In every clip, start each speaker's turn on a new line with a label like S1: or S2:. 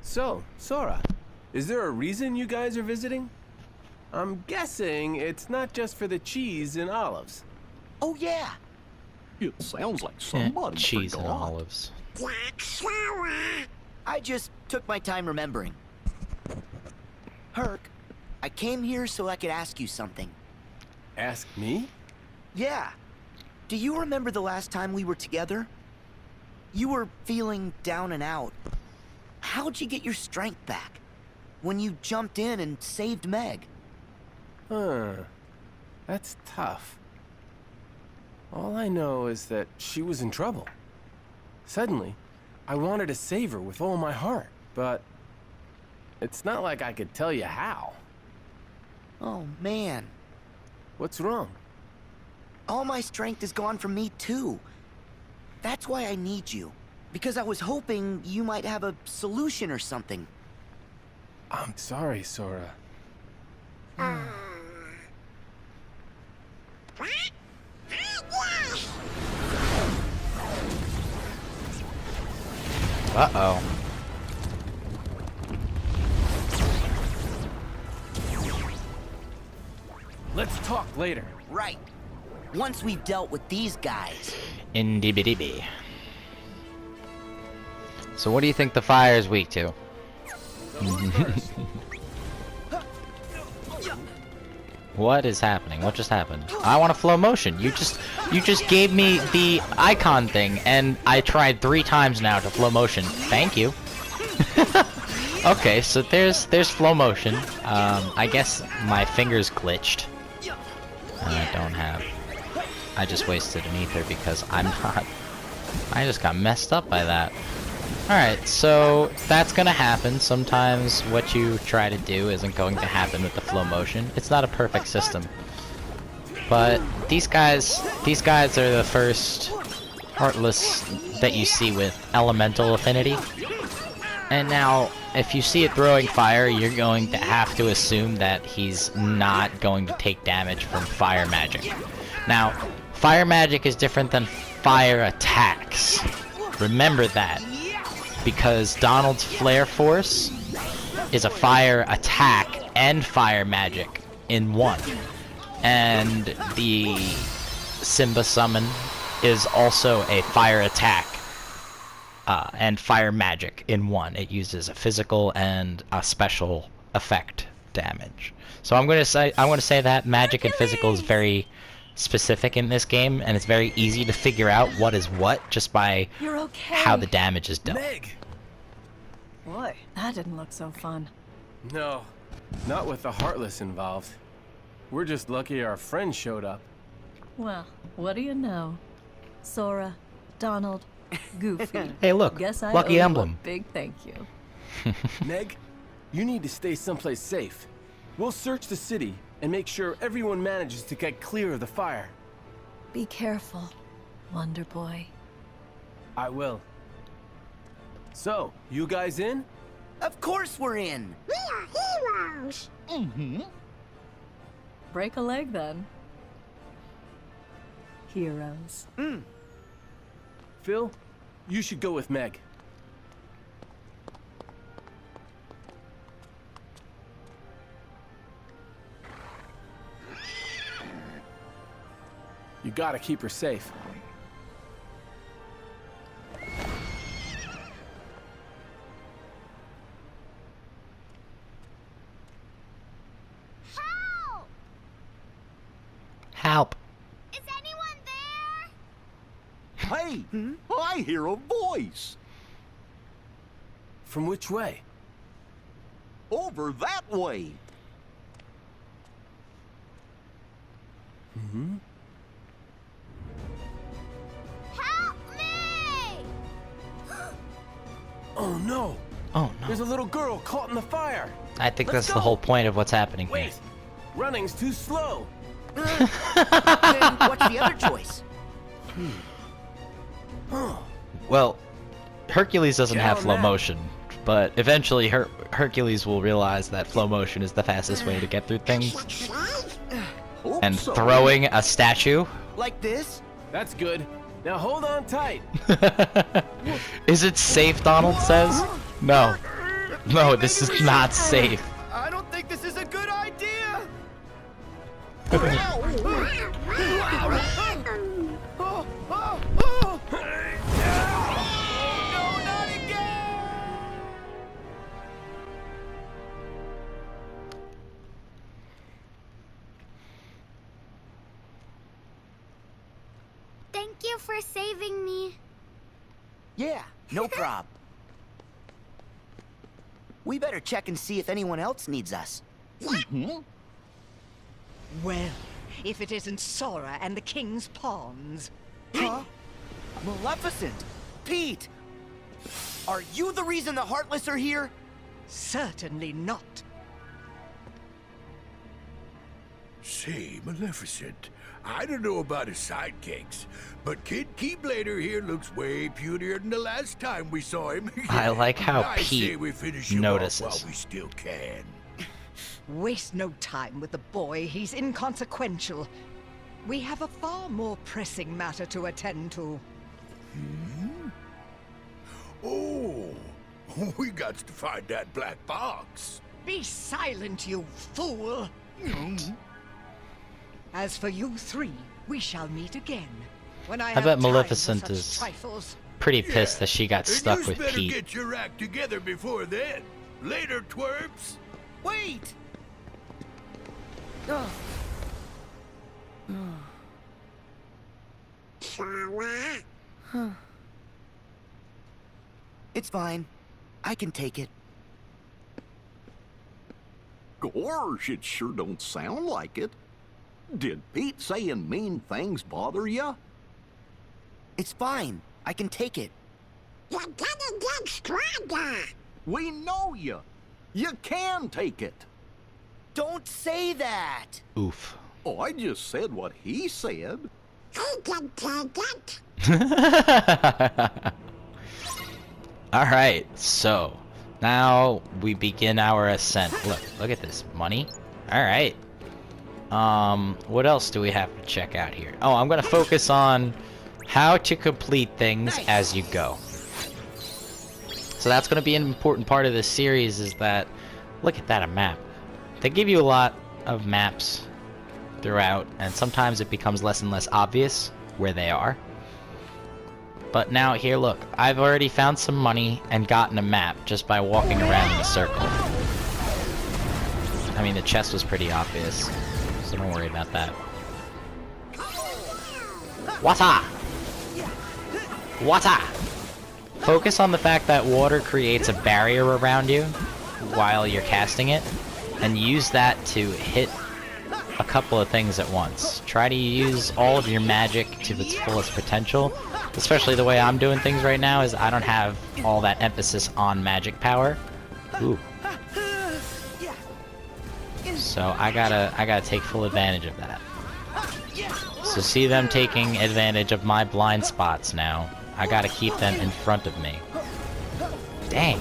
S1: So, Sora, is there a reason you guys are visiting? I'm guessing it's not just for the cheese and olives.
S2: Oh, yeah.
S3: It sounds like somebody
S4: cheese and
S3: forgot.
S4: olives.
S2: I just took my time remembering. Herc, I came here so I could ask you something.
S1: Ask me?
S2: Yeah. Do you remember the last time we were together? You were feeling down and out. How'd you get your strength back? When you jumped in and saved Meg?
S1: Huh. That's tough. All I know is that she was in trouble. Suddenly, I wanted to save her with all my heart, but it's not like I could tell you how.
S2: Oh, man.
S1: What's wrong?
S2: All my strength is gone from me, too. That's why I need you. Because I was hoping you might have a solution or something.
S1: I'm sorry, Sora.
S4: Uh-oh.
S1: Let's talk later.
S2: Right. Once we've dealt with these guys.
S4: Indie-bitty-bee. So what do you think the fire is weak to? What is happening? What just happened? I want a flow motion. You just gave me the icon thing, and I tried 3 times now to flow motion. Thank you. Okay, so there's flow motion. I guess my fingers glitched. I don't have. I just wasted an ether because I'm not. I just got messed up by that. Alright, so that's gonna happen. Sometimes what you try to do isn't going to happen with the flow motion. It's not a perfect system. But these guys are the first Heartless that you see with elemental affinity. And now, if you see it throwing fire, you're going to have to assume that he's not going to take damage from fire magic. Now, fire magic is different than fire attacks. Remember that. Because Donald's Flare Force is a fire attack and fire magic in one. And the Simba Summon is also a fire attack and fire magic in one. It uses a physical and a special effect damage. So I'm going to say that magic and physical is very specific in this game, and it's very easy to figure out what is what just by how the damage is dealt.
S1: Meg!
S5: Boy, that didn't look so fun.
S1: No, not with the Heartless involved. We're just lucky our friend showed up.
S5: Well, what do you know? Sora, Donald, Goofy.
S4: Hey, look,
S5: Guess I
S4: lucky
S5: owe
S4: emblem.
S5: You a big thank you.
S1: Meg, you need to stay someplace safe. We'll search the city and make sure everyone manages to get clear of the fire.
S5: Be careful, Wonder Boy.
S1: I will. So, you guys in?
S2: Of course we're in.
S3: We are heroes. Mm-hmm.
S5: Break a leg then. Heroes.
S1: Phil, you should go with Meg. You gotta keep her safe.
S4: Help!
S6: Is anyone there?
S3: Hey, I hear a voice.
S1: From which way?
S3: Over that way.
S6: Help me!
S1: Oh no!
S4: Oh no.
S1: There's a little girl caught in the fire!
S4: I think
S1: Let's
S4: that's the
S1: go.
S4: whole point of what's happening here.
S1: Wait! Running's too slow!
S2: Then what's the other choice?
S4: Well, Hercules doesn't
S1: Get
S4: have
S1: on
S4: flow
S1: that.
S4: motion, but eventually Hercules will realize that flow motion is the fastest way to get through things.
S3: Hope
S4: And
S3: so.
S4: throwing a statue?
S2: Like this?
S1: That's good. Now hold on tight.
S4: Is it safe, Donald says? No. No, this is not safe.
S2: I don't think this is a good idea. No, not again!
S6: Thank you for saving me.
S2: Yeah, no prob. We better check and see if anyone else needs us.
S7: Well, if it isn't Sora and the King's Pawns.
S2: Huh? Maleficent! Pete! Are you the reason the Heartless are here?
S7: Certainly not.
S8: Say, Maleficent, I don't know about his sidekicks, but Kid Keyblader here looks way putier than the last time we saw him.
S4: I like how
S8: I say
S4: Pete
S8: we finish him
S4: notices.
S8: off while we still can.
S7: Waste no time with the boy. He's inconsequential. We have a far more pressing matter to attend to.
S8: Oh, we got to find that black box.
S7: Be silent, you fool! As for you three, we shall meet again. When I
S4: I
S7: have
S4: bet
S7: time for
S4: Maleficent
S7: such
S4: is
S7: trifles.
S4: pretty pissed that she got
S8: And
S4: stuck
S8: yous
S4: with
S8: better
S4: Pete.
S8: get your act together before then. Later, twerps.
S2: Wait! It's fine. I can take it.
S3: Gosh, it sure don't sound like it. Did Pete saying mean things bother ya?
S2: It's fine. I can take it.
S6: You're gonna get stronger.
S3: We know ya. You can take it.
S2: Don't say that!
S4: Oof.
S3: Oh, I just said what he said.
S6: I can take it.
S4: Alright, so now we begin our ascent. Look at this. Money. Alright. What else do we have to check out here? Oh, I'm gonna focus on how to complete things as you go. So that's gonna be an important part of this series, is that, look at that, a map. They give you a lot of maps throughout, and sometimes it becomes less and less obvious where they are. But now here, look, I've already found some money and gotten a map just by walking around in a circle. I mean, the chest was pretty obvious, so don't worry about that. Wata! Wata! Focus on the fact that water creates a barrier around you while you're casting it, and use that to hit a couple of things at once. Try to use all of your magic to its fullest potential. Especially the way I'm doing things right now is I don't have all that emphasis on magic power. Ooh. So I gotta take full advantage of that. So see them taking advantage of my blind spots now. I gotta keep them in front of me. Dang.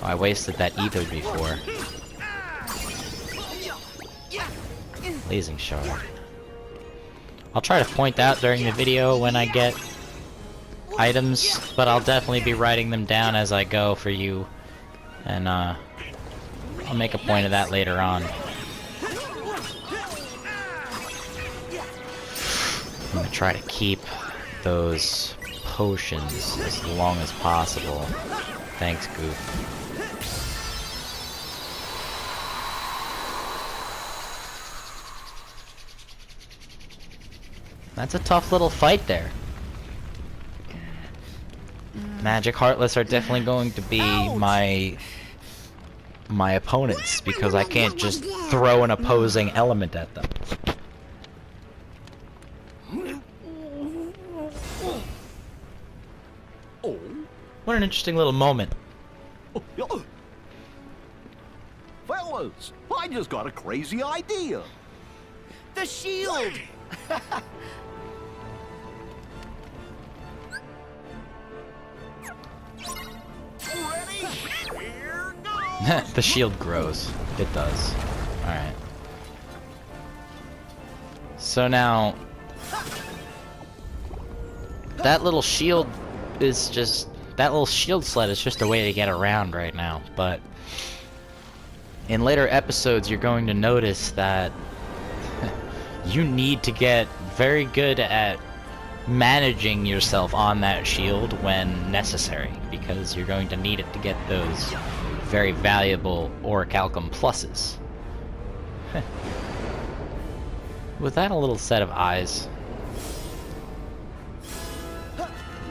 S4: Oh, I wasted that ether before. Blazing shard. I'll try to point out during the video when I get items, but I'll definitely be writing them down as I go for you. And I'll make a point of that later on. I'm gonna try to keep those potions as long as possible. Thanks, Goof. That's a tough little fight there. Magic Heartless are definitely going to be my opponents, because I can't just throw an opposing element at them.
S3: Oh,
S4: What an interesting little moment.
S3: fellas, I just got a crazy idea.
S2: The shield!
S3: Ready? Here goes.
S4: The shield grows. It does. Alright. So now, that little shield is just... That little shield sled is just a way to get around right now, but... In later episodes, you're going to notice that you need to get very good at managing yourself on that shield when necessary, because you're going to need it to get those very valuable orichalcum pluses. Was that a little set of eyes?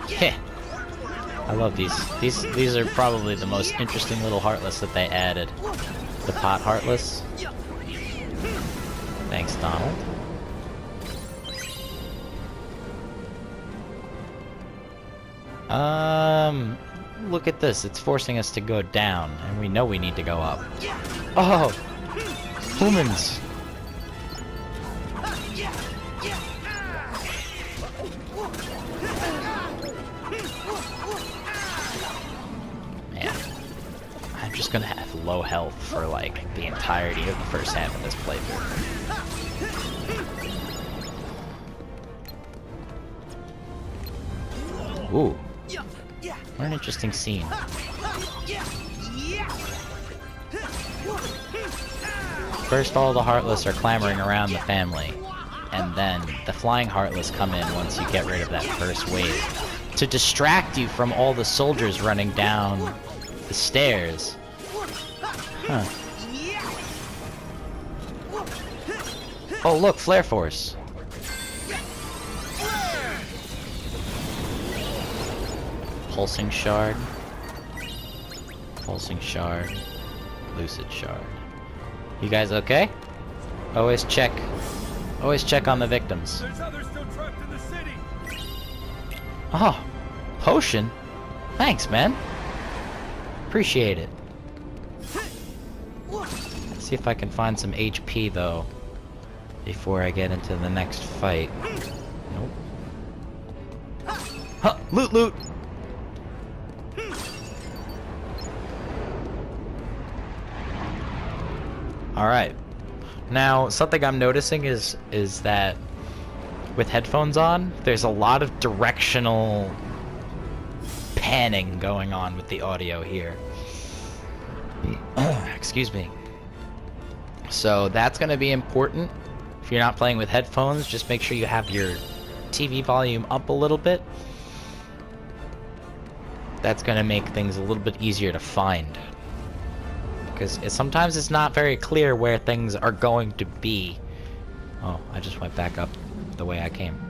S4: Heh. I love these. These are probably the most interesting little heartless that they added. The pot heartless. Thanks, Donald. Look at this. It's forcing us to go down, and we know we need to go up. Oh! Humans! Man. I'm just gonna have low health for, like, the entirety of the first half of this playthrough. Ooh. What an interesting scene. First, all the Heartless are clamoring around the family, and then the Flying Heartless come in once you get rid of that first wave, to distract you from all the soldiers running down the stairs. Huh. Oh look, Flare Force. Pulsing Shard. Pulsing Shard. Lucid Shard. You guys okay? Always check on the victims.
S9: There's others still trapped in the city.
S4: Oh, potion? Thanks, man. Appreciate it. Let's see if I can find some HP, though, before I get into the next fight. Nope. Huh, loot, loot! Alright. Now, something I'm noticing is that with headphones on, there's a lot of directional panning going on with the audio here. Excuse me. So that's going to be important. If you're not playing with headphones, just make sure you have your TV volume up a little bit. That's going to make things a little bit easier to find. Because sometimes it's not very clear where things are going to be. Oh, I just went back up the way I came.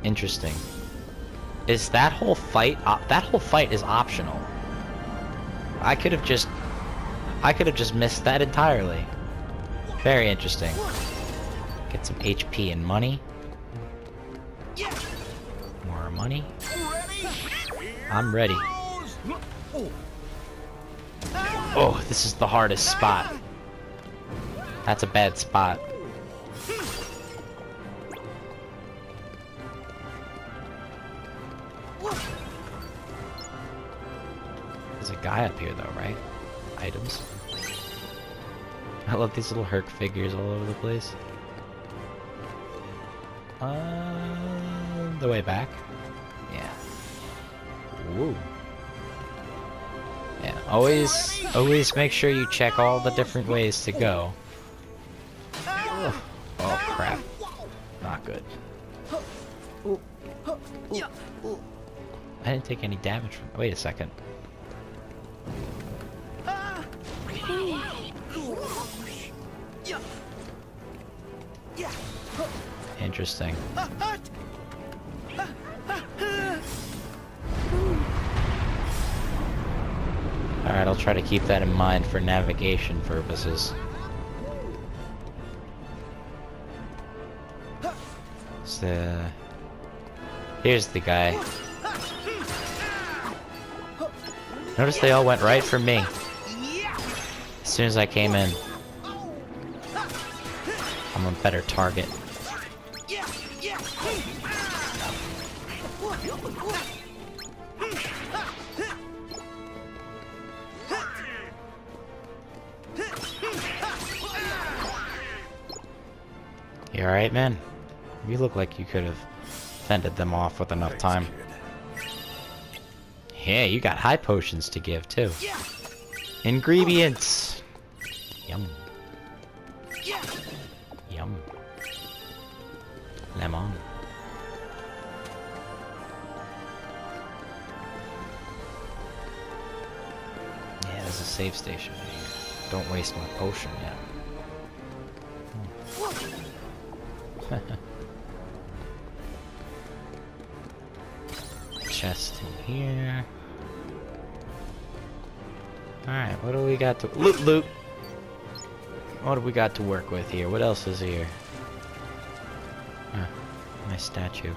S4: Interesting. Is that whole fight? That whole fight is optional. I could have just missed that entirely. Very interesting. Get some HP and money. More money. I'm ready. Oh, this is the hardest spot. That's a bad spot. There's a guy up here though, right? Items. I love these little Herc figures all over the place. The way back? Yeah. Woo. Yeah, always make sure you check all the different ways to go. Ugh. Oh crap. Not good. I didn't take any damage from... Wait a second. Interesting. Alright, I'll try to keep that in mind for navigation purposes. So, here's the guy. Notice they all went right for me. As soon as I came in. I'm a better target. You alright, man? You look like you could have Fended them off with enough time. Yeah, you got high potions to give too. Ingredients. Yum. Yum. Lemon. Yeah, there's a save station here. Don't waste my potion yet. Chest in here. Alright, what do we got to... Loot, loot! What do we got to work with here? What else is here? Nice statue.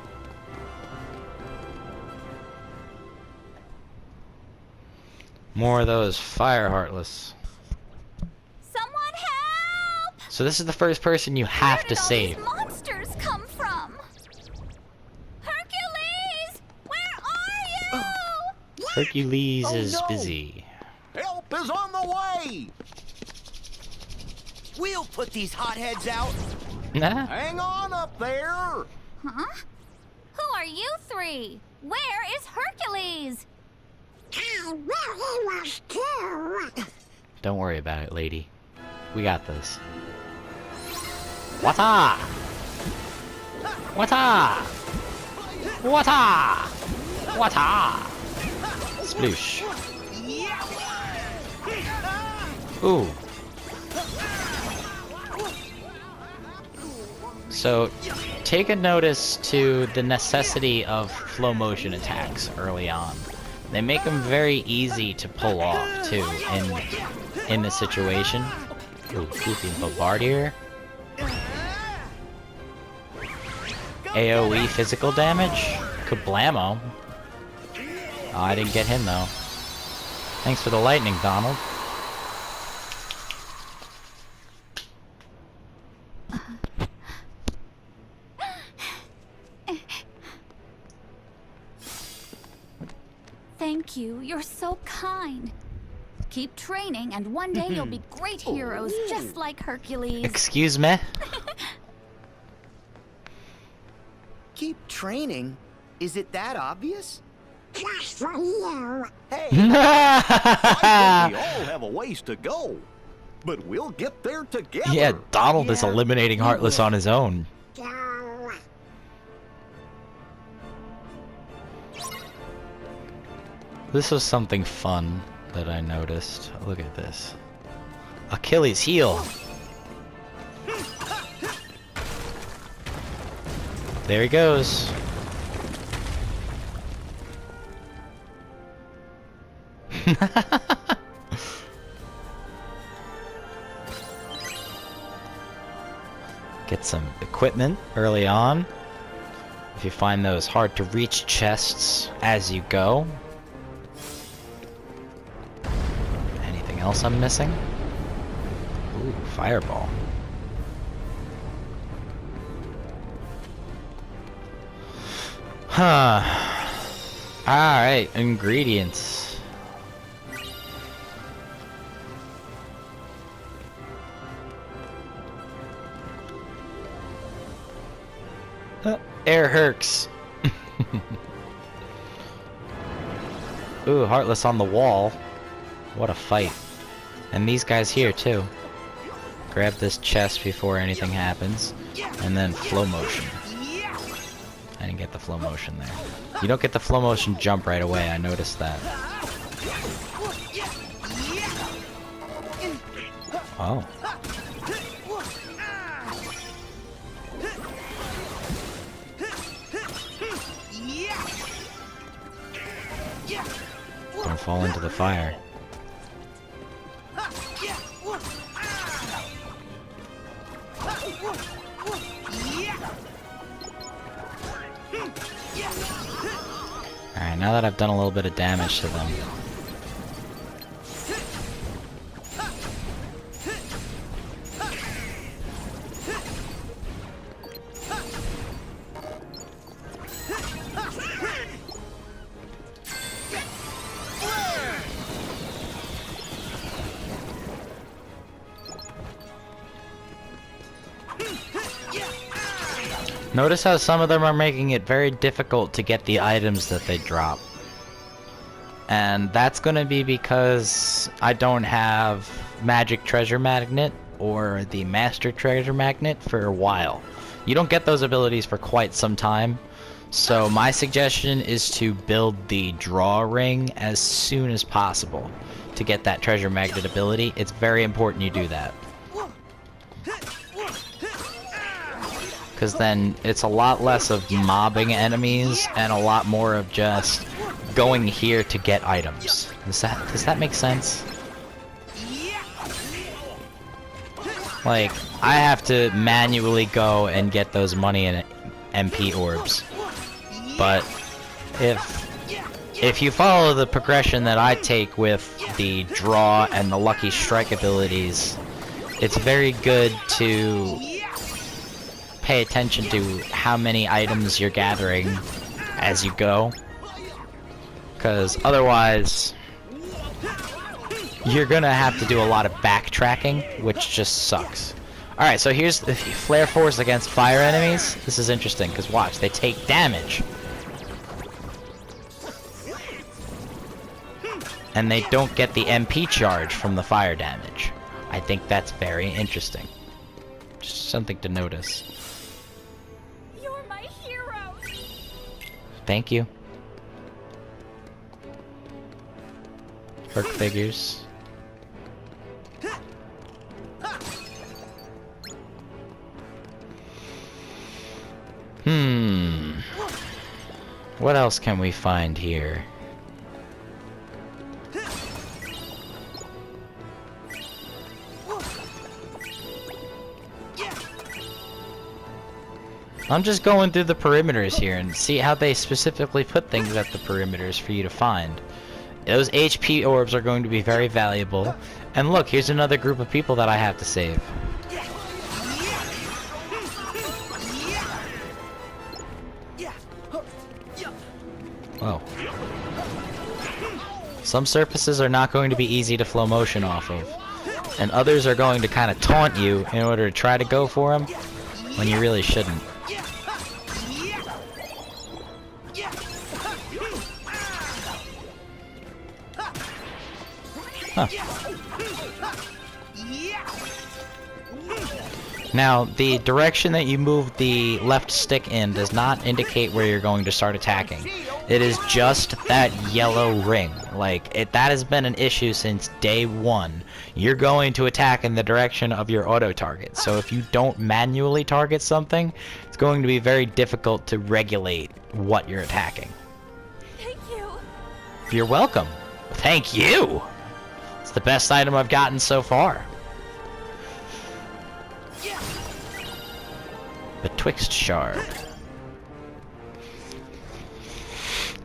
S4: More of those fire heartless.
S6: Someone help!
S4: So this is the first person you have to
S6: Where
S4: save.
S6: did all these monsters come from? Hercules! Where are you?
S4: Hercules
S3: Oh,
S4: is
S3: no.
S4: busy.
S3: Help is on the way!
S2: We'll put these hotheads out.
S4: Nah.
S3: Hang on up there!
S6: Huh? Who are you three? Where is Hercules?
S4: Don't worry about it, lady. We got this. Wata! Wata! Wata! Wata! Sploosh. Ooh. So, take a notice to the necessity of flow motion attacks early on. They make them very easy to pull off, too, in the situation. Ooh, Goofy Bombardier. AoE physical damage. Kablamo. Oh, I didn't get him, though. Thanks for the lightning, Donald.
S6: Thank you. You're so kind. Keep training, and one day you'll be great heroes, just like Hercules.
S4: Excuse me?
S2: Keep training? Is it that obvious?
S3: I think we all have a ways to go, but we'll get there together.
S4: Yeah, Donald is
S2: Yeah.
S4: eliminating Heartless on his own. This was something fun that I noticed. Look at this. Achilles heel. There he goes. Get some equipment early on. If you find those hard to reach chests as you go. Anything else I'm missing? Ooh, fireball. Huh. Alright, ingredients. Air Hercs. Ooh, Heartless on the wall. What a fight. And these guys here, too. Grab this chest before anything happens. And then flow motion. I didn't get the flow motion there. You don't get the flow motion jump right away, I noticed that. Oh. Don't fall into the fire. Alright, now that I've done a little bit of damage to them. Notice how some of them are making it very difficult to get the items that they drop. And that's gonna be because I don't have Magic Treasure Magnet or the Master Treasure Magnet for a while. You don't get those abilities for quite some time. So my suggestion is to build the draw ring as soon as possible to get that treasure magnet ability. It's very important you do that. Because then it's a lot less of mobbing enemies and a lot more of just going here to get items. Does that make sense? Like, I have to manually go and get those money and MP orbs. But if you follow the progression that I take with the draw and the lucky strike abilities, it's very good to pay attention to how many items you're gathering as you go. Because otherwise, you're gonna have to do a lot of backtracking, which just sucks. Alright, so here's the Flare Force against fire enemies. This is interesting, because watch, they take damage. And they don't get the MP charge from the fire damage. I think that's very interesting. Just something to notice.
S6: You're my hero.
S4: Thank you. Perk figures. What else can we find here? I'm just going through the perimeters here and see how they specifically put things at the perimeters for you to find. Those HP orbs are going to be very valuable. And look, here's another group of people that I have to save. Whoa. Some surfaces are not going to be easy to flow motion off of. And others are going to kind of taunt you in order to try to go for them when you really shouldn't. Huh. Now, the direction that you move the left stick in does not indicate where you're going to start attacking. It is just that yellow ring. Like, that has been an issue since day one. You're going to attack in the direction of your auto target. So if you don't manually target something, it's going to be very difficult to regulate what you're attacking.
S6: Thank you.
S4: You're welcome. Thank you! It's the best item I've gotten so far. Betwixt Shard.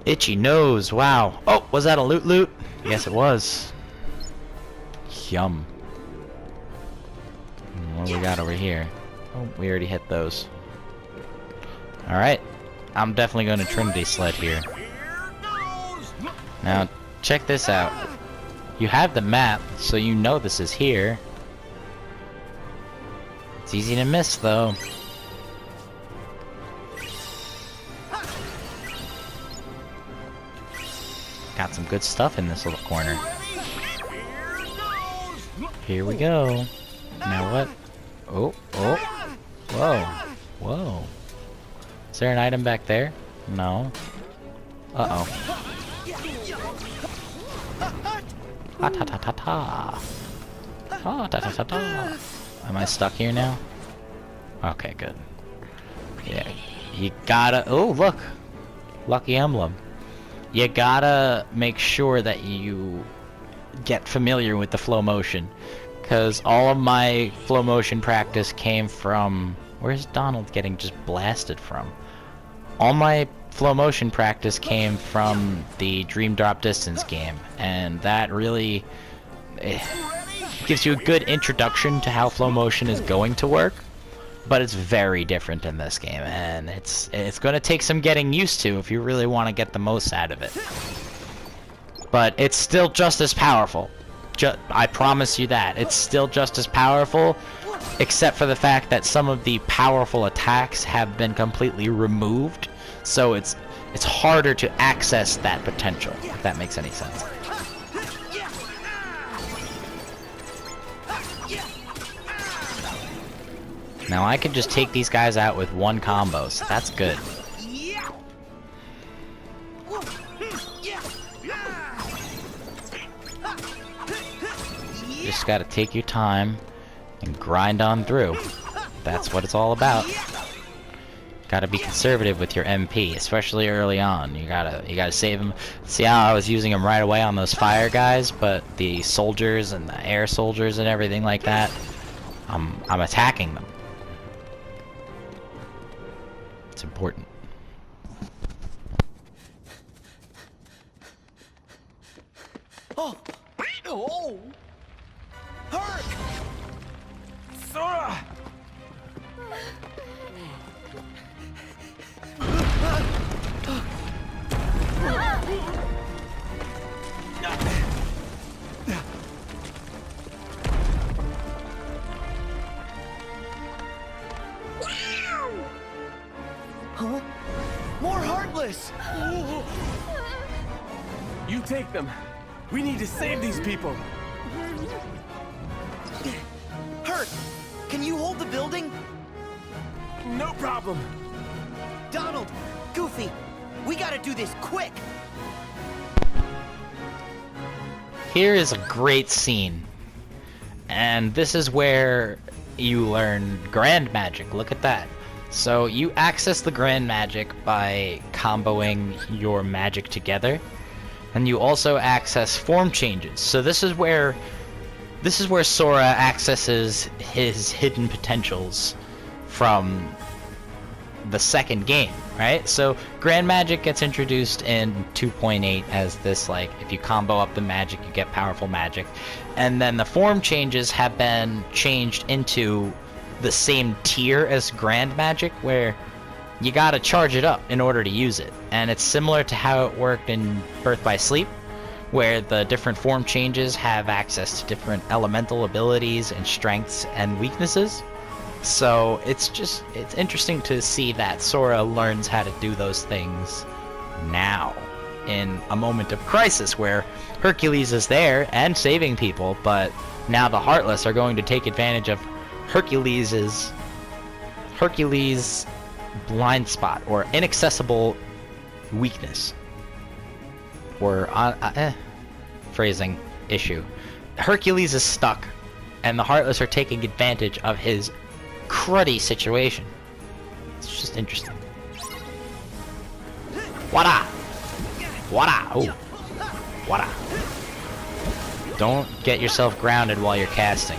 S4: Itchy nose, wow. Oh, was that a loot? Yes, it was. Yum. What do we got over here? Oh, we already hit those. Alright. I'm definitely going to Trinity Sled here. Now, check this out. You have the map, so you know this is here. It's easy to miss, though. Got some good stuff in this little corner. Here we go. Now what? Oh, oh. Whoa. Whoa. Is there an item back there? No. Uh-oh. Ha ta ta ta ta. Ha ta ta ta ta. Am I stuck here now? Okay, good. Yeah. You gotta... Oh, look! Lucky emblem. You gotta make sure that you get familiar with the flow motion. Because all of my flow motion practice came from... Where's Donald getting just blasted from? All my flow motion practice came from the Dream Drop Distance game. And that really gives you a good introduction to how flow motion is going to work. But it's very different in this game, and it's going to take some getting used to if you really want to get the most out of it. But it's still just as powerful. I promise you that. It's still just as powerful, except for the fact that some of the powerful attacks have been completely removed, so it's harder to access that potential, if that makes any sense. Now I can just take these guys out with one combo, so that's good. Just gotta take your time and grind on through. That's what it's all about. Gotta be conservative with your MP, especially early on. You gotta save them. See how I was using them right away on those fire guys, but the soldiers and the air soldiers and everything like that, I'm attacking them. It's important.
S2: Oh! Oh! Herc!
S1: Sora!
S2: Huh? More Heartless!
S1: You take them. We need to save these people.
S2: Herc, can you hold the building?
S1: No problem.
S2: Donald, Goofy, we gotta do this quick!
S4: Here is a great scene. And this is where you learn Grand Magic. Look at that. So you access the Grand Magic by comboing your magic together. And you also access form changes. So this is where Sora accesses his hidden potentials from the second game, right? So Grand Magic gets introduced in 2.8 as this, like, if you combo up the magic, you get powerful magic. And then the form changes have been changed into the same tier as Grand Magic, where you gotta charge it up in order to use it. And it's similar to how it worked in Birth by Sleep, where the different form changes have access to different elemental abilities and strengths and weaknesses. So it's interesting to see that Sora learns how to do those things now, in a moment of crisis where Hercules is there and saving people, but now the Heartless are going to take advantage of Hercules' blind spot, or inaccessible weakness, or phrasing issue. Hercules is stuck, and the Heartless are taking advantage of his cruddy situation. It's just interesting. Wada! Wada! Oh. Wada! Don't get yourself grounded while you're casting.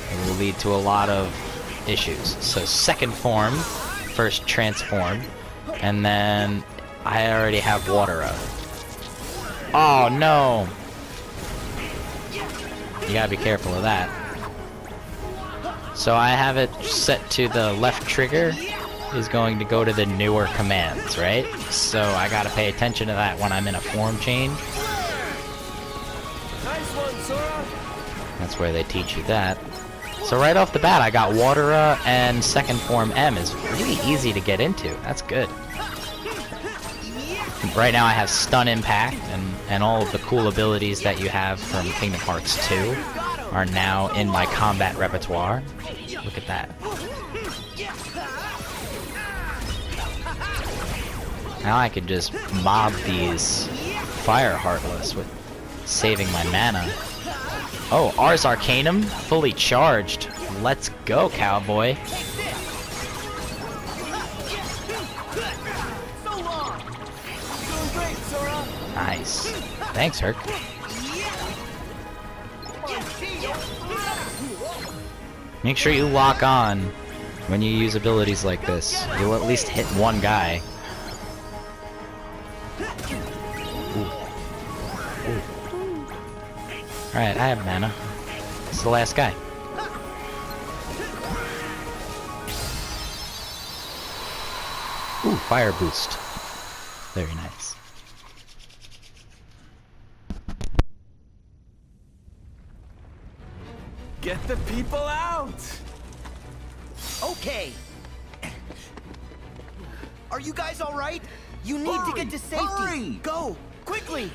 S4: It will lead to a lot of issues. So second form, first transform, and then I already have water up. Oh no! You gotta be careful of that. So I have it set to the left trigger is going to go to the newer commands, right? So I gotta pay attention to that when I'm in a form change.
S1: Nice one, Sora.
S4: That's where they teach you that. So right off the bat, I got Watera, and second form M is really easy to get into. That's good. Right now I have Stun Impact, and all of the cool abilities that you have from Kingdom Hearts 2 are now in my combat repertoire. Look at that. Now I can just mob these Fire Heartless with saving my mana. Oh, Ars Arcanum, fully charged. Let's go, cowboy. Nice. Thanks, Herc. Make sure you lock on when you use abilities like this. You'll at least hit one guy. Alright, I have mana. It's the last guy. Ooh, fire boost. Very nice.
S1: Get the people out!
S2: Okay. Are you guys all right? You need to get to safety.
S3: Hurry!
S2: Go, quickly.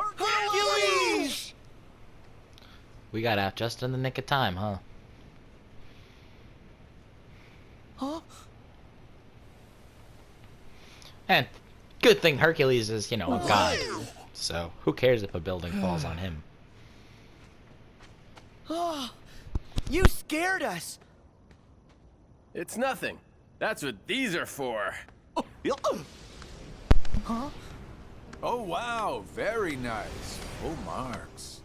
S3: Hercules!
S4: We got out just in the nick of time, huh?
S2: Huh?
S4: And good thing Hercules is, you know, a god. So who cares if a building falls on him?
S2: You scared us.
S1: It's nothing. That's what these are for.
S2: Huh?
S10: Oh wow, very nice. Full marks.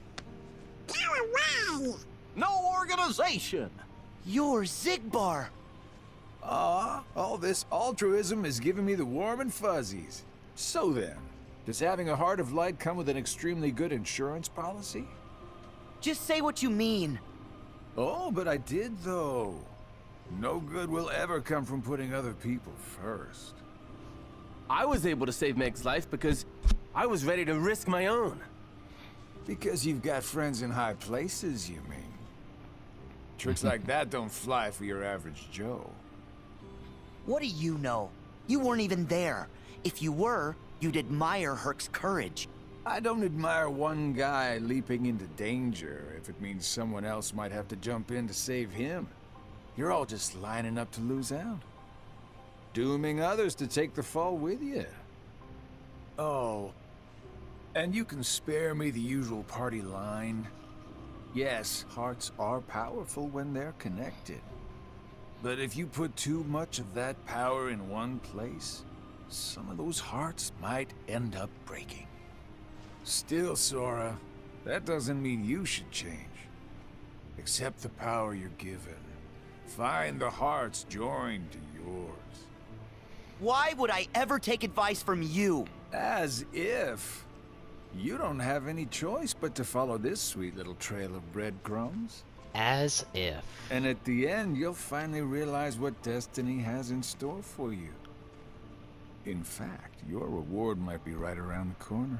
S3: No organization!
S2: You're Zigbar.
S10: All this altruism is giving me the warm and fuzzies. So then, does having a heart of light come with an extremely good insurance policy?
S2: Just say what you mean.
S10: Oh, but I did though. No good will ever come from putting other people first.
S1: I was able to save Meg's life because I was ready to risk my own.
S10: Because you've got friends in high places, you mean? Tricks like that don't fly for your average Joe.
S2: What do you know? You weren't even there. If you were, you'd admire Herc's courage.
S10: I don't admire one guy leaping into danger if it means someone else might have to jump in to save him. You're all just lining up to lose out. Dooming others to take the fall with you. Oh, and you can spare me the usual party line. Yes, hearts are powerful when they're connected. But if you put too much of that power in one place, some of those hearts might end up breaking. Still, Sora, that doesn't mean you should change. Accept the power you're given. Find the hearts joined to yours.
S2: Why would I ever take advice from you?
S10: As if. You don't have any choice but to follow this sweet little trail of breadcrumbs.
S4: As if.
S10: And at the end, you'll finally realize what destiny has in store for you. In fact, your reward might be right around the corner.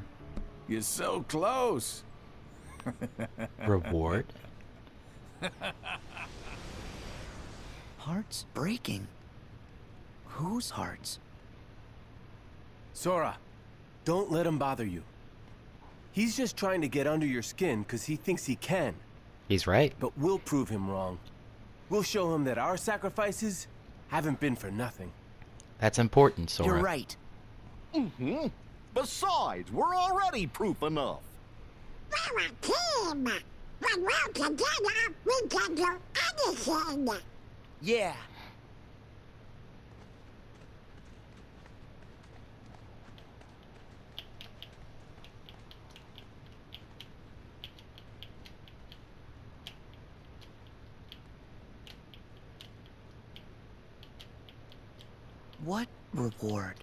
S10: You're so close.
S4: Reward?
S2: Hearts breaking? Whose hearts?
S1: Sora, don't let him bother you. He's just trying to get under your skin because he thinks he can.
S4: He's right.
S1: But we'll prove him wrong. We'll show him that our sacrifices haven't been for nothing.
S4: That's important, Sora.
S2: You're right.
S3: Mm-hmm. Besides, we're already proof enough.
S11: We're a team. When we're together, we can do anything.
S2: Yeah. What reward?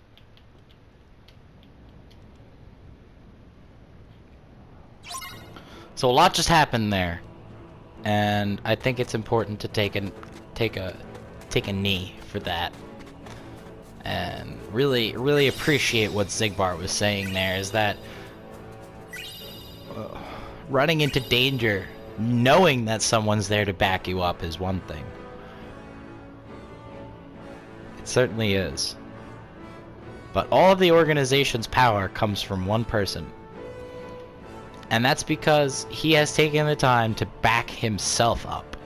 S4: So a lot just happened there, and I think it's important to take a knee for that, and really appreciate what Zigbar was saying there. Is that running into danger, knowing that someone's there to back you up, is one thing. It certainly is. But all of the organization's power comes from one person. And that's because he has taken the time to back himself up.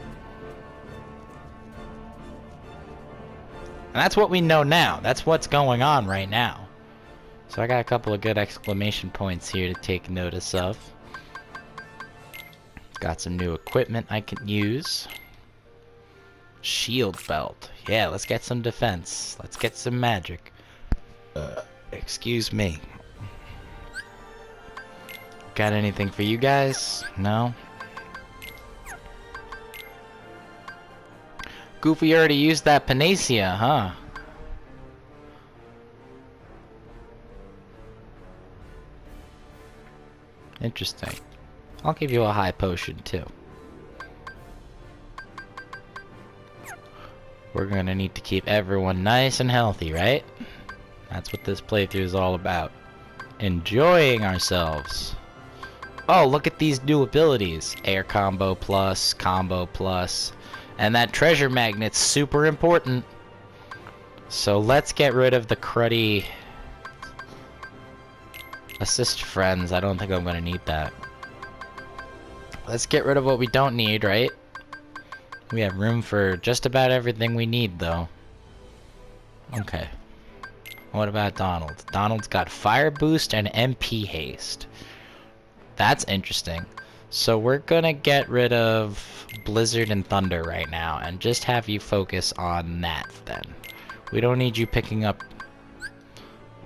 S4: And that's what we know now. That's what's going on right now. So I got a couple of good exclamation points here to take notice of. Got some new equipment I can use. Shield belt. Yeah, let's get some defense. Let's get some magic. Excuse me. Got anything for you guys? No? Goofy already used that panacea, huh? Interesting. I'll give you a high potion too. We're gonna need to keep everyone nice and healthy, right? That's what this playthrough is all about. Enjoying ourselves. Oh, look at these new abilities. Air combo plus, and that treasure magnet's super important. So let's get rid of the cruddy assist friends. I don't think I'm gonna need that. Let's get rid of what we don't need, right? We have room for just about everything we need, though. Okay. What about Donald? Donald's got fire boost and MP haste. That's interesting. So we're gonna get rid of Blizzard and Thunder right now and just have you focus on that then. We don't need you picking up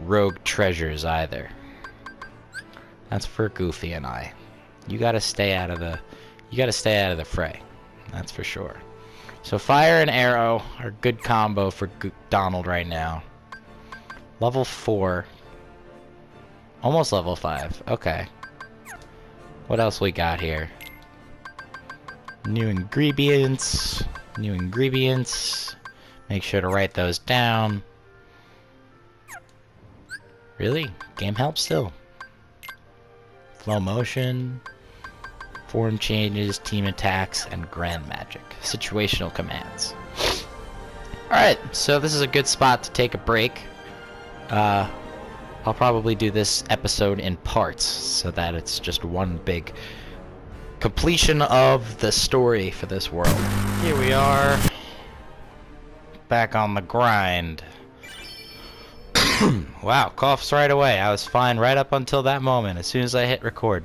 S4: rogue treasures either. That's for Goofy and I. You gotta stay out of the fray. That's for sure. So fire and arrow are good combo for Donald right now. Level 4. Almost level 5. Okay. What else we got here? New ingredients. New ingredients. Make sure to write those down. Really? Game help still. Flow motion. Form changes, team attacks, and grand magic. Situational commands. Alright, so this is a good spot to take a break. I'll probably do this episode in parts so that it's just one big completion of the story for this world. Here we are. Back on the grind. Wow, coughs right away. I was fine right up until that moment, as soon as I hit record.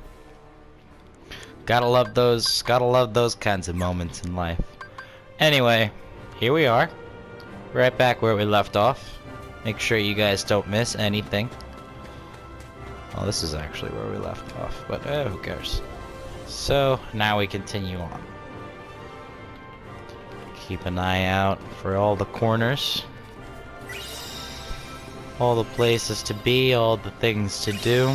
S4: Gotta love those kinds of moments in life. Anyway, here we are. Right back where we left off. Make sure you guys don't miss anything. Well, this is actually where we left off, but who cares? So, now we continue on. Keep an eye out for all the corners. All the places to be, all the things to do.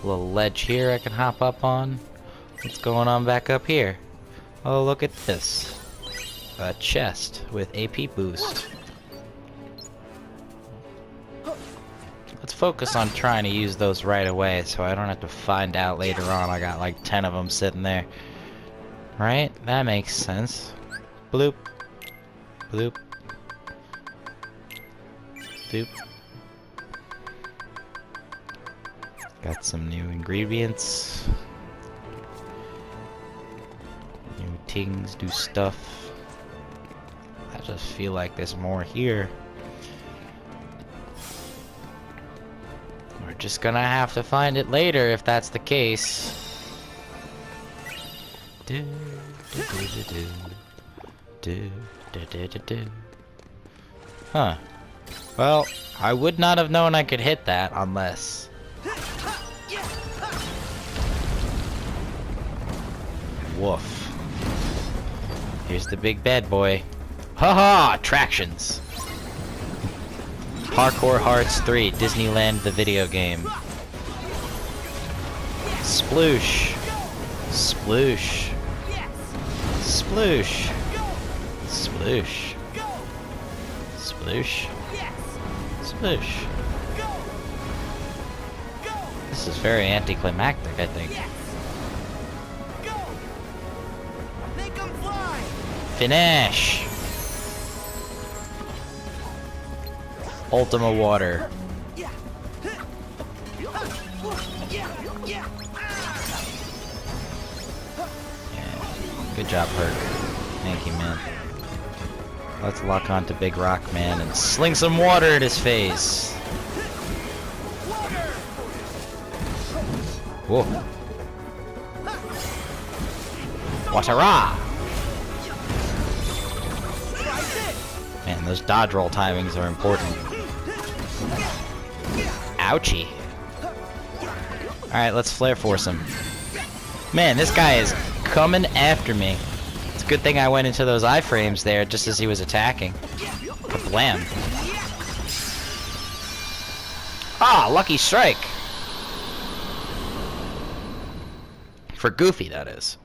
S4: Little ledge here I can hop up on. What's going on back up here? Oh, look at this. A chest with AP boost. Let's focus on trying to use those right away so I don't have to find out later on I got like 10 of them sitting there. Right? That makes sense. Bloop. Bloop. Bloop. Got some new ingredients. New things, new stuff. I just feel like there's more here. We're just gonna have to find it later if that's the case. Do, do, do, do, do, do, do, do, do. Huh. Well, I would not have known I could hit that unless... Woof. Here's the big bad boy. Haha! Attractions! Parkour Hearts 3, Disneyland the video game. Sploosh! Sploosh! Sploosh! Sploosh! Sploosh! Sploosh! This is very anticlimactic, I think. Finish! Ultima Water. Yeah. Good job, Herc. Thank you, man. Let's lock on to Big Rock Man and sling some water at his face. Whoa. Watara! Man, those dodge roll timings are important. Ouchie. Alright, let's flare force him. Man, this guy is coming after me. It's a good thing I went into those iframes there just as he was attacking. Kablam. Ah, lucky strike! For Goofy, that is.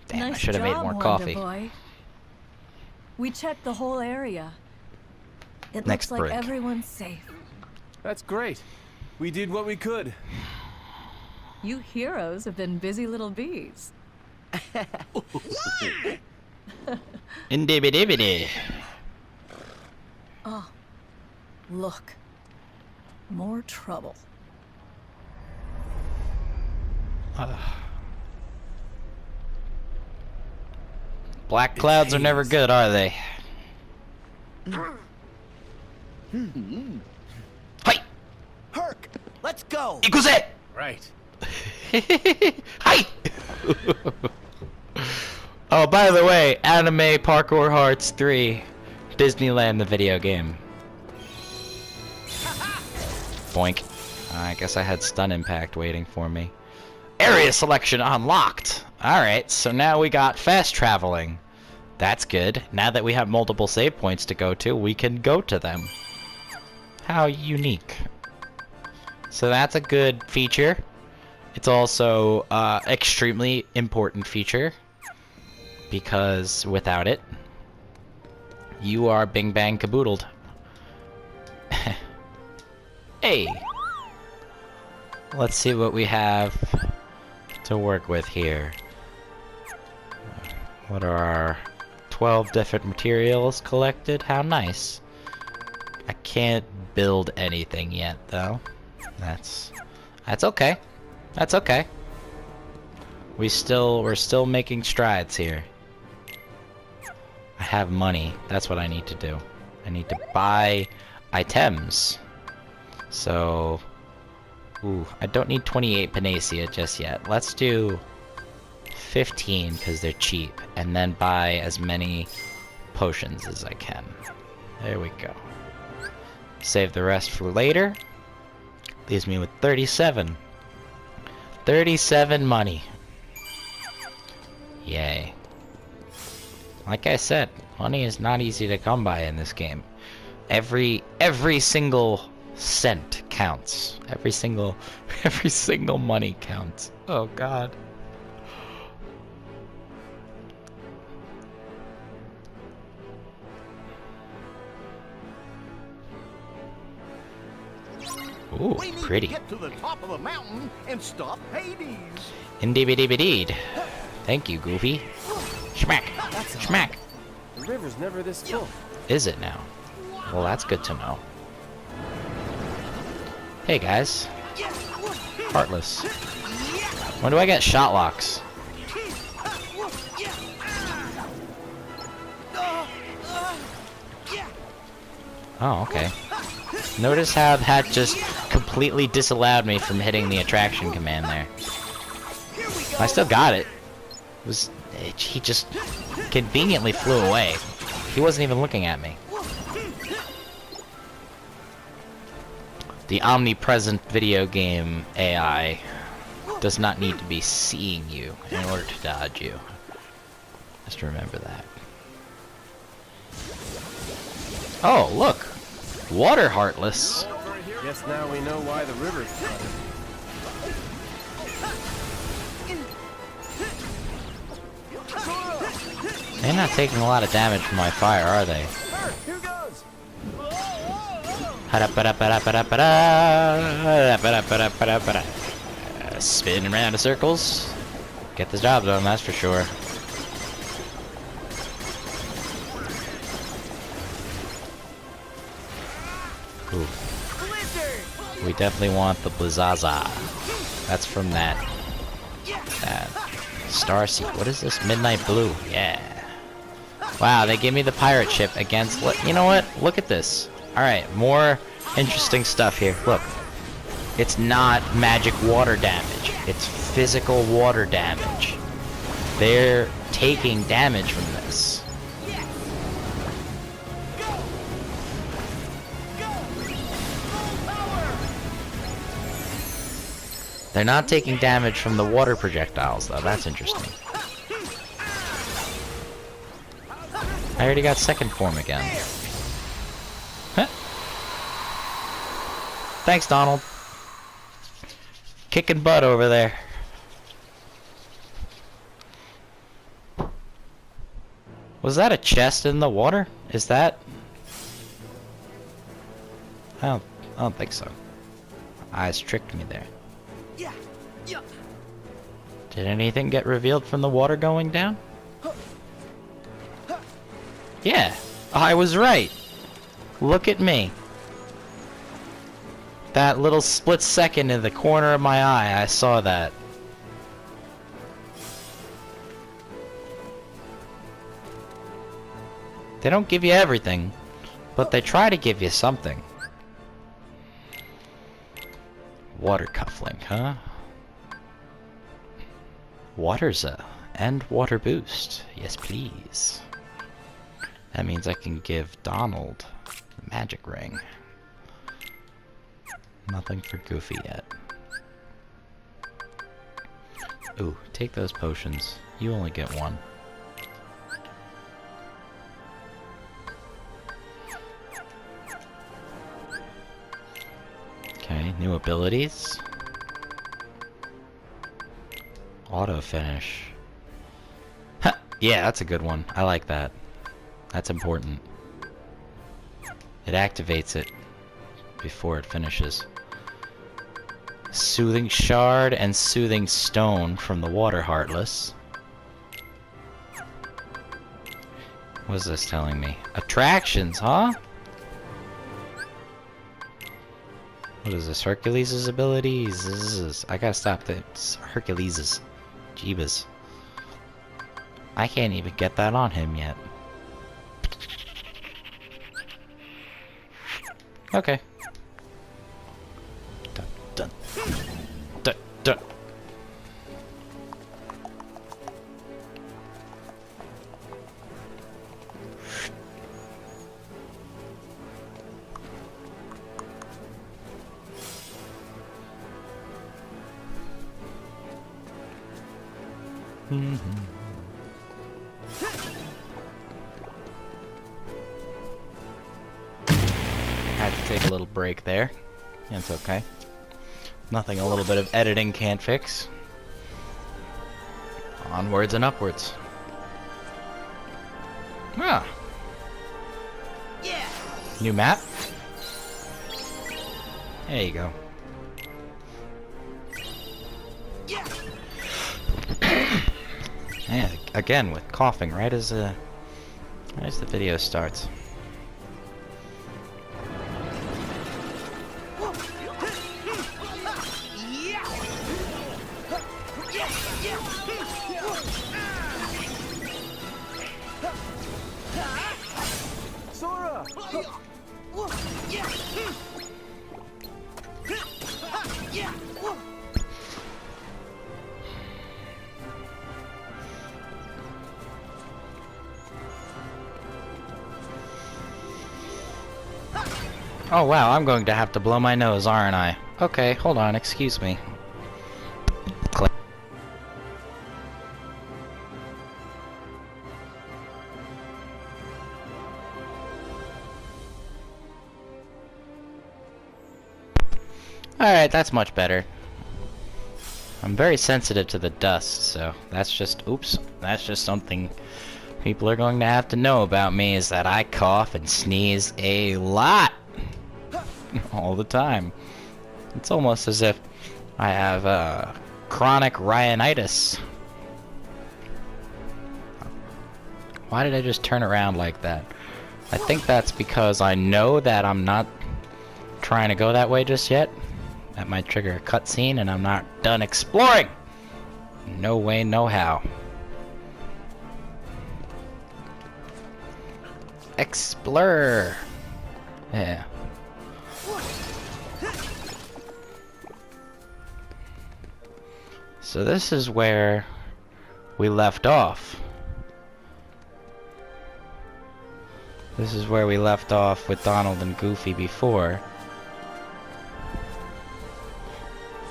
S4: Damn, I
S5: Nice
S4: should have made
S5: job,
S4: more
S5: Wonder
S4: coffee.
S5: Boy. We checked the whole area. It
S4: Next
S5: looks like
S4: break.
S5: everyone's safe.
S1: That's great. We did what we could.
S5: You heroes have been busy little bees.
S4: Indibidibidi.
S5: Oh, look. More trouble.
S4: Black clouds are never good, are they? Hi!
S2: Herc, let's go.
S4: Ikuze!
S1: Right.
S4: Hi! Oh, by the way, Anime Parkour Hearts 3, Disneyland the video game. Boink. I guess I had stun impact waiting for me. Area selection unlocked! Alright, so now we got fast traveling. That's good. Now that we have multiple save points to go to, we can go to them. How unique. So that's a good feature. It's also extremely important feature, because without it, you are bing bang caboodled. Hey! Let's see what we have to work with here. What are our 12 different materials collected? How nice. I can't build anything yet, though. That's okay. That's okay. We're still making strides here. I have money. That's what I need to do. I need to buy items. So, ooh, I don't need 28 Panacea just yet. Let's do 15 because they're cheap, and then buy as many potions as I can. There we go. Save the rest for later. Leaves me with 37. 37 money. Yay. Like I said, money is not easy to come by in this game. Every single cent counts. Every single money counts. Oh god. Ooh,
S3: We need
S4: pretty.
S3: to get to the top of the mountain and stop Hades.
S4: Indeed. Thank you, Goofy. Schmack. Schmack.
S1: The river's never this full.
S4: Is it now? Well, that's good to know. Hey, guys. Heartless. When do I get shot locks? Oh, okay. Notice how that just completely disallowed me from hitting the attraction command there. I still got it. He just conveniently flew away. He wasn't even looking at me. The omnipresent video game AI does not need to be seeing you in order to dodge you. Just remember that. Oh, look! Water Heartless!
S1: Guess now we know why the river's flooded.
S4: They're not taking a lot of damage from my fire, are they?
S3: Here goes.
S4: Spin around in circles. Get the job done, that's for sure. Ooh. We definitely want the Blizzaza. That's from that Star Sea. What is this? Midnight Blue. Yeah. Wow, they gave me the pirate ship against... You know what? Look at this. Alright, more interesting stuff here. Look. It's not magic water damage. It's physical water damage. They're taking damage from this. They're not taking damage from the water projectiles, though. That's interesting. I already got second form again. Huh. Thanks, Donald. Kicking butt over there. Was that a chest in the water? Is that... I don't think so. Eyes tricked me there. Did anything get revealed from the water going down? Yeah, I was right. Look at me. That little split second in the corner of my eye, I saw that. They don't give you everything, but they try to give you something. Water cufflink, huh? Waterza and water boost. Yes, please. That means I can give Donald the magic ring. Nothing for Goofy yet. Ooh, take those potions. You only get one. Okay, new abilities. Auto finish. Huh, yeah, that's a good one. I like that. That's important. It activates it before it finishes. Soothing Shard and Soothing Stone from the Water Heartless. What is this telling me? Attractions, huh? What is this? Hercules' abilities? I gotta stop this. Hercules'. Jeebus. I can't even get that on him yet. Okay. Dun, dun. Dun, dun. Had to take a little break there. That's okay. Nothing a little bit of editing can't fix. Onwards and upwards. Ah. New map. There you go. Yeah, again with coughing right as the video starts.
S9: Sora!
S4: Oh wow, I'm going to have to blow my nose, aren't I? Okay, hold on, excuse me. Click. Alright, that's much better. I'm very sensitive to the dust, so that's just, oops, that's just something people are going to have to know about me, is that I cough and sneeze a lot. All the time. It's almost as if I have chronic rhinitis. Why did I just turn around like that? I think that's because I know that I'm not trying to go that way just yet. That might trigger a cutscene and I'm not done exploring! No way, no how. Explore! Yeah. So this is where we left off. This is where we left off with Donald and Goofy before.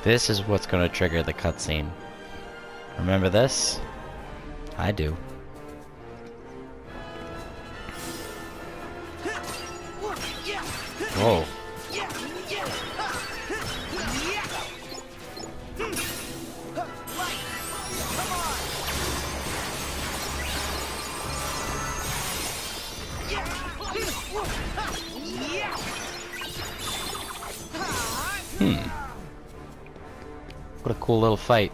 S4: This is what's gonna trigger the cutscene. Remember this? I do. Whoa. What a cool little fight.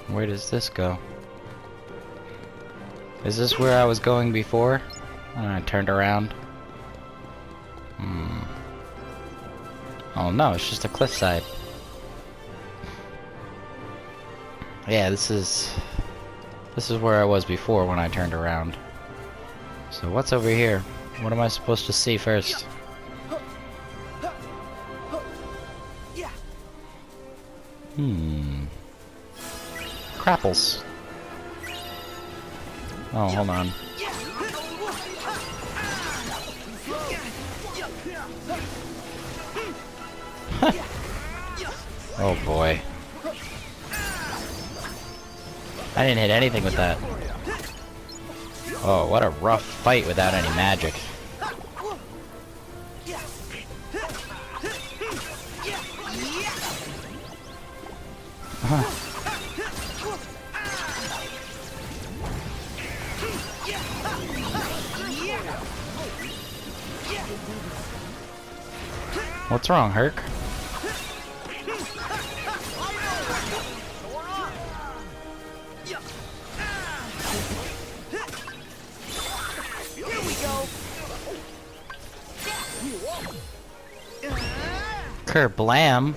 S4: Where does this go? Is this where I was going before? When I turned around? Oh no, it's just a cliffside. Yeah, this is where I was before when I turned around. So what's over here? What am I supposed to see first? Crapples. Oh, hold on. Oh boy. I didn't hit anything with that. Oh, what a rough fight without any magic. What's wrong, Herc? Kerblam!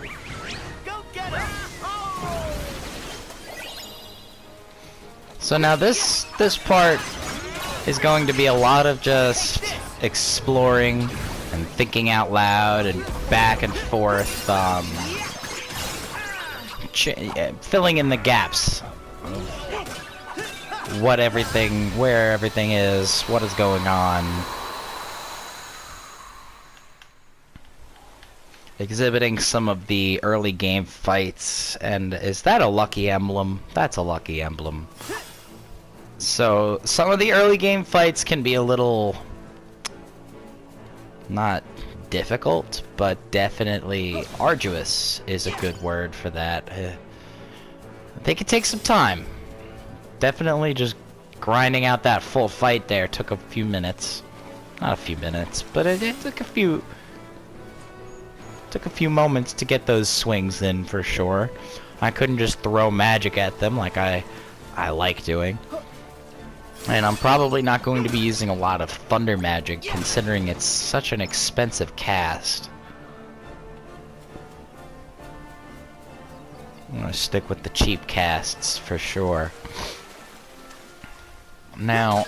S4: So now this part is going to be a lot of just exploring and thinking out loud and back and forth, filling in the gaps. Where everything is, what is going on. Exhibiting some of the early game fights, and is that a lucky emblem? That's a lucky emblem. So, some of the early game fights can be a little... not difficult, but definitely arduous is a good word for that. They could take some time. Definitely just grinding out that full fight there took a few minutes. Not a few minutes, but it took a few moments to get those swings in for sure. I couldn't just throw magic at them like I like doing. And I'm probably not going to be using a lot of thunder magic considering it's such an expensive cast. I'm gonna stick with the cheap casts for sure. Now,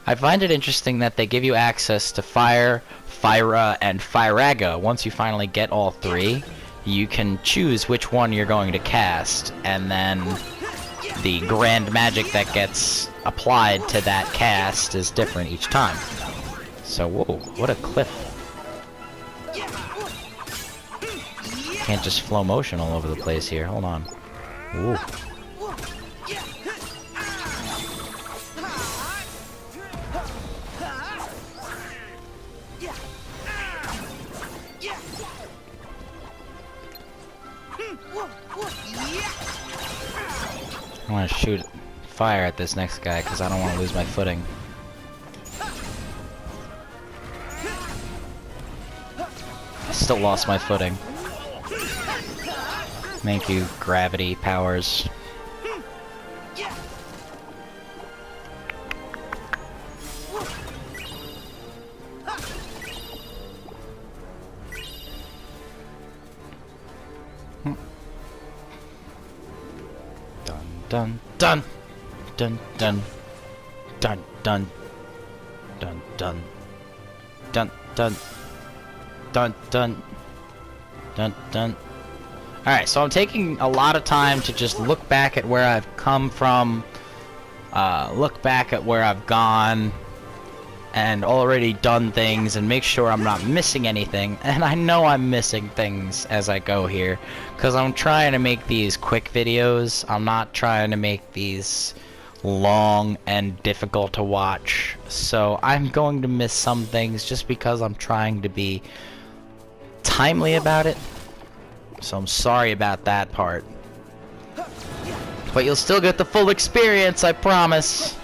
S4: I find it interesting that they give you access to Fire, Fyra, and Fyraga. Once you finally get all three, you can choose which one you're going to cast, and then the grand magic that gets applied to that cast is different each time. So, whoa, what a cliff. Can't just flow motion all over the place here. Hold on. Ooh. I want to shoot fire at this next guy because I don't want to lose my footing. I still lost my footing. Thank you, gravity powers. Dun dun dun dun dun dun dun dun dun dun dun dun dun dun. Alright, so I'm taking a lot of time to just look back at where I've come from, look back at where I've gone, and already done things and make sure I'm not missing anything. And I know I'm missing things as I go here, because I'm trying to make these quick videos. I'm not trying to make these long and difficult to watch. So I'm going to miss some things just because I'm trying to be timely about it. So I'm sorry about that part. But you'll still get the full experience, I promise.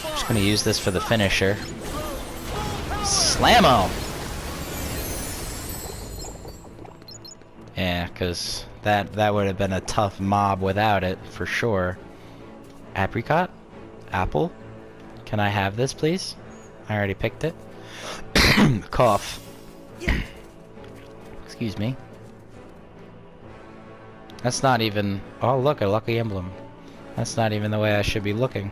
S4: Just gonna use this for the finisher. Slammo! Yeah, cause that would have been a tough mob without it, for sure. Apricot? Apple? Can I have this, please? I already picked it. Cough. Excuse me. That's not even... Oh, look, a lucky emblem. That's not even the way I should be looking.